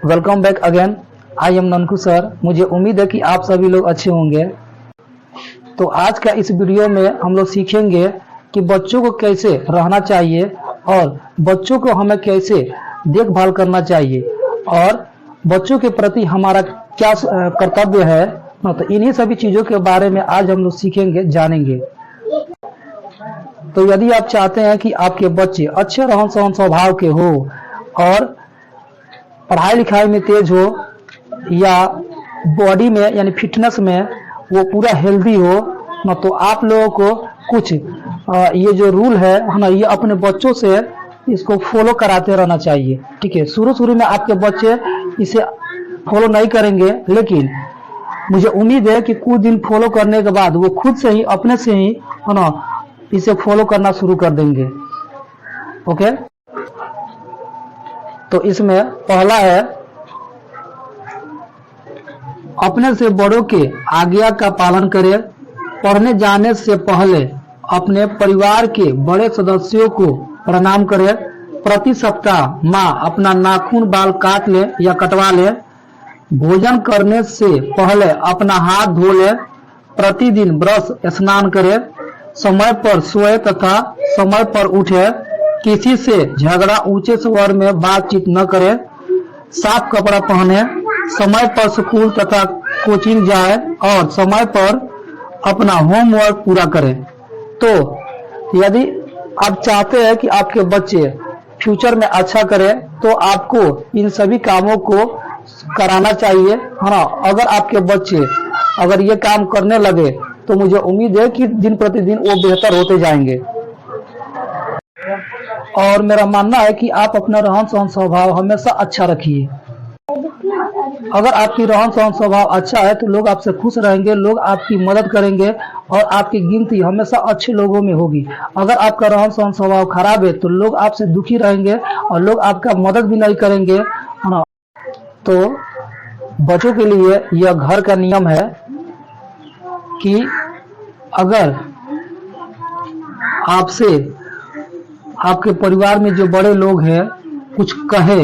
Welcome back again. I am Nanku sir. मुझे उम्मीद है कि आप सभी लोग अच्छे होंगे। तो आज का इस वीडियो में हम लोग सीखेंगे कि बच्चों को कैसे रहना चाहिए और बच्चों को हमें कैसे देखभाल करना चाहिए और बच्चों के प्रति हमारा क्या कर्तव्य है। तो इन्हीं सभी चीजों के बारे में आज हम लोग सीखेंगे, जानेंगे। तो यदि आप चाहते हैं कि आपके बच्चे अच्छे रहन सहन स्वभाव के हो और पढ़ाई लिखाई में तेज हो या बॉडी में यानी फिटनेस में वो पूरा हेल्दी हो ना, तो आप लोगों को कुछ ये जो रूल है ना, ये अपने बच्चों से इसको फॉलो कराते रहना चाहिए। ठीक है, शुरू शुरू में आपके बच्चे इसे फॉलो नहीं करेंगे, लेकिन मुझे उम्मीद है कि कुछ दिन फॉलो करने के बाद वो खुद से ही अपने से ही है ना इसे फॉलो करना शुरू कर देंगे। ओके, तो इसमें पहला है अपने से बड़ों के आज्ञा का पालन करें। पढ़ने जाने से पहले अपने परिवार के बड़े सदस्यों को प्रणाम करें। प्रति सप्ताह माँ अपना नाखून बाल काट ले या कटवा ले। भोजन करने से पहले अपना हाथ धो ले। प्रतिदिन ब्रश स्नान करे। समय पर सोए तथा समय पर उठे। किसी से झगड़ा ऊंचे स्वर में बातचीत न करे। साफ कपड़ा पहने। समय पर स्कूल तथा कोचिंग जाए और समय पर अपना होमवर्क पूरा करें। तो यदि आप चाहते हैं कि आपके बच्चे फ्यूचर में अच्छा करें तो आपको इन सभी कामों को कराना चाहिए, है ना। अगर आपके बच्चे अगर ये काम करने लगे तो मुझे उम्मीद है कि दिन प्रतिदिन वो बेहतर होते जाएंगे। और मेरा मानना है कि आप अपना रहन सहन स्वभाव हमेशा अच्छा रखिए। अगर आपकी रहन सहन स्वभाव अच्छा है तो लोग आपसे खुश रहेंगे, लोग आपकी मदद करेंगे और आपकी गिनती हमेशा अच्छे लोगों में होगी। अगर आपका रहन सहन स्वभाव खराब है तो लोग आपसे दुखी रहेंगे और लोग आपका मदद भी नहीं करेंगे, है ना। तो बच्चों के लिए यह घर का नियम है कि अगर आपसे आपके परिवार में जो बड़े लोग हैं कुछ कहे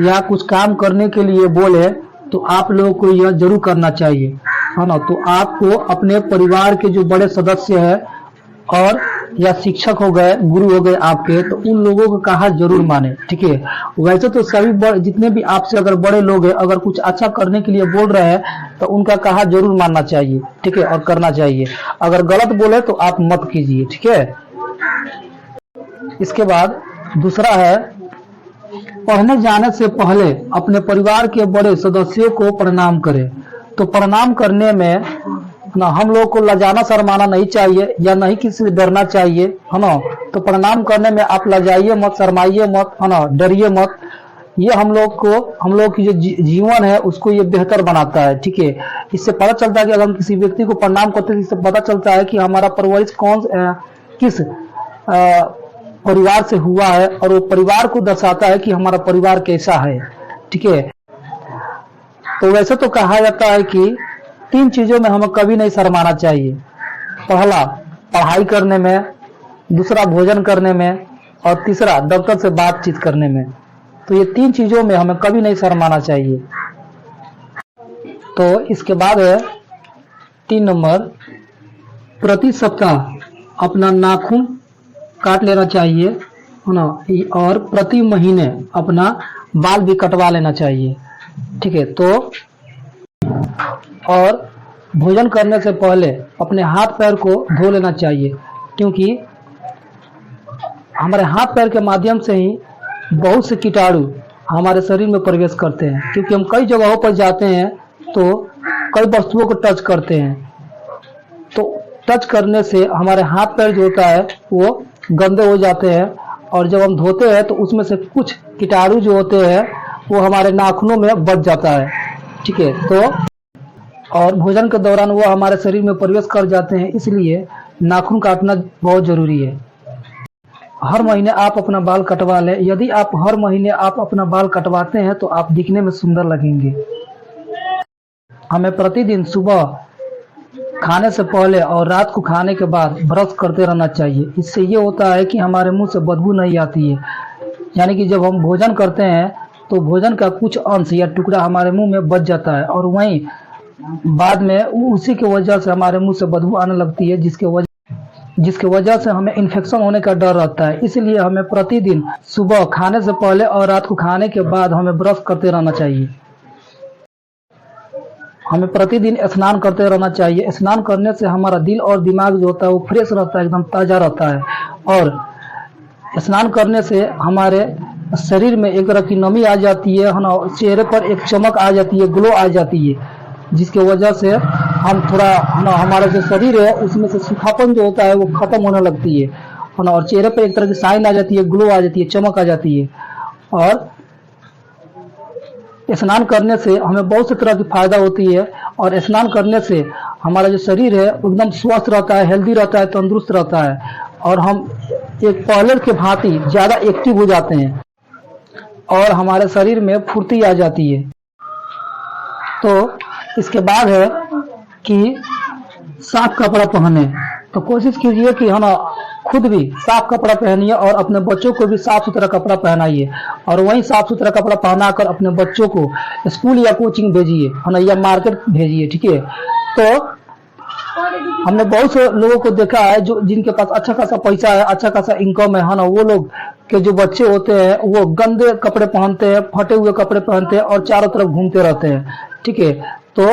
या कुछ काम करने के लिए बोले तो आप लोगों को यह जरूर करना चाहिए, है ना। तो आपको अपने परिवार के जो बड़े सदस्य हैं और या शिक्षक हो गए, गुरु हो गए आपके, तो उन लोगों को कहा जरूर माने। ठीक है, वैसे तो सभी जितने भी आपसे अगर बड़े लोग हैं अगर कुछ अच्छा करने के लिए बोल रहे हैं तो उनका कहा जरूर मानना चाहिए। ठीक है, और करना चाहिए। अगर गलत बोले तो आप मत कीजिए। ठीक है। इसके बाद दूसरा है पढ़ने जाने से पहले अपने परिवार के बड़े सदस्यों को प्रणाम करें। तो प्रणाम करने में ना हम लोग को लजाना शर्माना नहीं चाहिए या नहीं किसी से डरना चाहिए, है ना। तो प्रणाम करने में आप लजाइए मत, शर्माइए मत, है ना, डरिए मत। ये हम लोग की जो जीवन है उसको ये बेहतर बनाता है। ठीक है, इससे पता चलता है कि अगर हम किसी व्यक्ति को प्रणाम करते हैं इससे पता चलता है कि हमारा परवरिश किस परिवार से हुआ है और वो परिवार को दर्शाता है कि हमारा परिवार कैसा है। ठीक है, तो वैसे तो कहा जाता है कि 3 चीजों में हमें कभी नहीं शर्माना चाहिए। पहला पढ़ाई करने में, दूसरा भोजन करने में और तीसरा दफ्तर से बातचीत करने में। तो ये 3 चीजों में हमें कभी नहीं शर्माना चाहिए। तो इसके बाद है 3 नंबर, प्रति सप्ताह अपना नाखून काट लेना चाहिए, है ना, और प्रति महीने अपना बाल भी कटवा लेना चाहिए। ठीक है, तो और भोजन करने से पहले अपने हाथ पैर को धो लेना चाहिए, क्योंकि हमारे हाथ पैर के माध्यम से ही बहुत से कीटाणु हमारे शरीर में प्रवेश करते हैं। क्योंकि हम कई जगहों पर जाते हैं तो कई वस्तुओं को टच करते हैं, तो टच करने से हमारे हाथ पैर जो होता है वो गंदे हो जाते हैं और जब हम धोते हैं तो उसमें से कुछ कीटाणु जो होते हैं वो हमारे नाखूनों में बच जाता है। ठीक है, तो और भोजन के दौरान वो हमारे शरीर में प्रवेश कर जाते हैं, इसलिए नाखून काटना बहुत जरूरी है। हर महीने आप अपना बाल कटवा लें। यदि आप हर महीने आप अपना बाल कटवाते हैं तो आप दिखने में सुंदर लगेंगे। हमें प्रतिदिन सुबह खाने से पहले और रात को खाने के बाद ब्रश करते रहना चाहिए। इससे ये होता है कि हमारे मुंह से बदबू नहीं आती है। यानी कि जब हम भोजन करते हैं तो भोजन का कुछ अंश या टुकड़ा हमारे मुंह में बच जाता है और वहीं बाद में उसी की वजह से हमारे मुंह से बदबू आने लगती है, जिसके वजह से हमें इन्फेक्शन होने का डर रहता है। इसलिए हमें प्रतिदिन सुबह खाने से पहले और रात को खाने के बाद हमें ब्रश करते रहना चाहिए। हमें प्रतिदिन स्नान करते रहना चाहिए। स्नान करने से हमारा दिल और दिमाग जो होता है वो फ्रेश रहता है, एकदम ताज़ा रहता है। और स्नान करने से हमारे शरीर में एक तरह की नमी आ जाती है ना, चेहरे पर एक चमक आ जाती है, ग्लो आ जाती है, जिसके वजह से हम थोड़ा है ना, हमारा जो शरीर है उसमें से सूखापन जो होता है वो खत्म होने लगती है ना, और चेहरे पर एक तरह की शाइन आ जाती है, ग्लो आ जाती है, चमक आ जाती है। और स्नान करने से हमें बहुत सी तरह की फायदा होती है और स्नान करने से हमारा जो शरीर है एकदम स्वस्थ रहता है, हेल्दी रहता है, तंदुरुस्त रहता है और हम एक पहले के भांति ज़्यादा एक्टिव हो जाते हैं और हमारे शरीर में फुर्ती आ जाती है। तो इसके बाद है कि साफ कपड़ा पहने। तो कोशिश कीजिए कि है ना, खुद भी साफ कपड़ा पहनिए और अपने बच्चों को भी साफ सुथरा कपड़ा पहनाइए और वहीं साफ सुथरा कपड़ा पहनाकर अपने बच्चों को स्कूल या कोचिंग भेजिए, है ना, या मार्केट भेजिए। ठीक है। तो हमने बहुत से लोगों को देखा है जो जिनके पास अच्छा खासा पैसा है, अच्छा खासा इनकम है ना, वो लोग के जो बच्चे होते हैं वो गंदे कपड़े पहनते हैं, फटे हुए कपड़े पहनते हैं और चारों तरफ घूमते रहते हैं। ठीक है। तो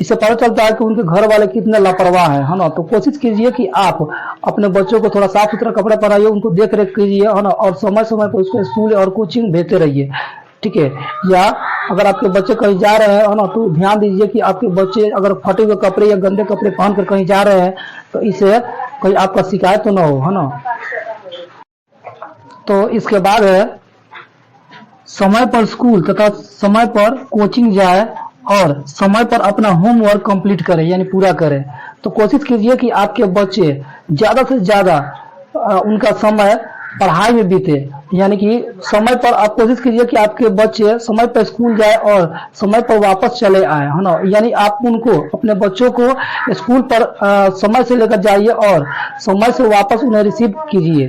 इससे पता चलता है कि उनके घर वाले कितने लापरवाह है ना। तो कोशिश कीजिए कि आप अपने बच्चों को थोड़ा साफ सुथरा कपड़ा पहनाइए, उनको देख रेख कीजिए, है ना, और समय समय पर उसको स्कूल और कोचिंग भेजते रहिए। ठीक है। या अगर आपके बच्चे कहीं जा रहे हैं, है ना, तो ध्यान दीजिए कि आपके बच्चे अगर फटे हुए कपड़े या गंदे कपड़े पहनकर कहीं जा रहे हैं तो इससे कोई आपका शिकायत तो ना हो, है ना। तो इसके बाद है समय पर स्कूल तथा समय पर कोचिंग जाए और समय पर अपना होमवर्क कंप्लीट करें, यानी पूरा करें। तो कोशिश कीजिए कि आपके बच्चे ज़्यादा से ज़्यादा उनका समय पढ़ाई में बीते, यानी कि समय पर आप कोशिश कीजिए कि आपके बच्चे समय पर स्कूल जाए और समय पर वापस चले आए, है ना। यानी आप उनको, अपने बच्चों को स्कूल पर समय से लेकर जाइए और समय से वापस उन्हें रिसीव कीजिए।